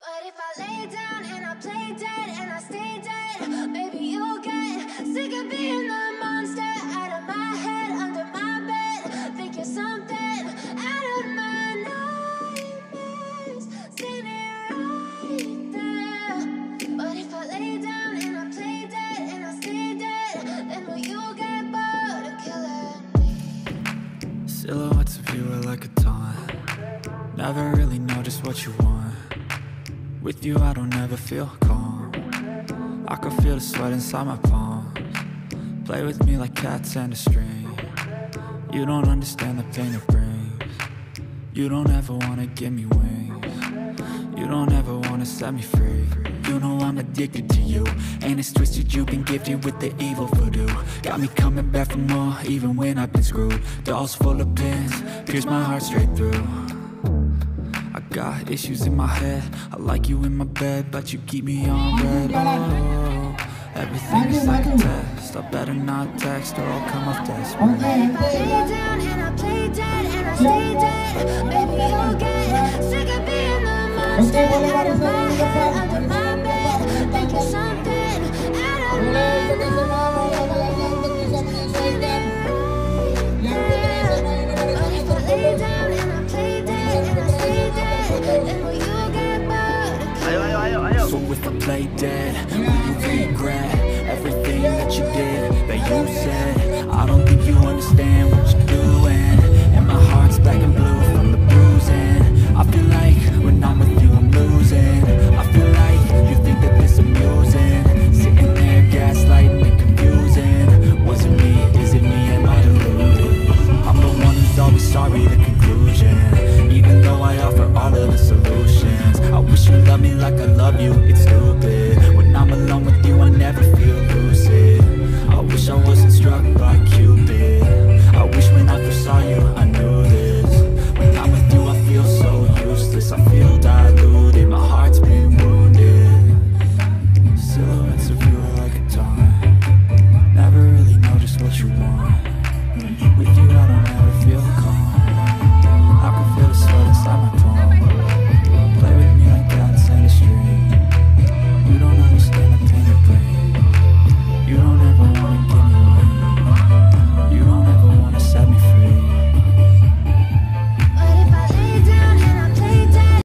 But if I lay down and I play dead and I stay dead, maybe you'll get sick of being the monster out of my head, under my bed. Think you're something out of my nightmares, standing right there. But if I lay down and I play dead and I stay dead, then will you get bored of killing me? Silhouettes of you are like a taunt. Never really know just what you want. With you I don't ever feel calm. I can feel the sweat inside my palms. Play with me like cats and a string. You don't understand the pain it brings. You don't ever wanna give me wings. You don't ever wanna set me free. You know I'm addicted to you, and it's twisted, you've been gifted with the evil voodoo. Got me coming back for more, even when I've been screwed. Dolls full of pins, pierce my heart straight through. I got issues in my head, I like you in my bed, but you keep me on red. Oh, everything is like a test, I better not text or I'll come off desperate. But if I lay down and I play dead and I stay dead, maybe you'll get sick of being the monster out of my head, under my bed. Think you're something out of my nightmares, but if I lay down and I play dead and I stay dead, then will you get bored of killing me? So if I play dead, will you regret everything that you did, that you said? I don't think you understand what you're doing, and my heart's black and blue from the bruising. I feel like when I'm with you I'm losing. I feel like you think that this amusing, sitting there gaslighting and confusing. Was it me? Is it me? Am I deluded? I'm the one who's always sorry, the conclusion, even though I offer all of the solutions. I wish you loved me like I love you, it's stupid. When I'm alone with you I never feel lucid. I wish I wasn't struck by Cupid. I wish when I first saw you I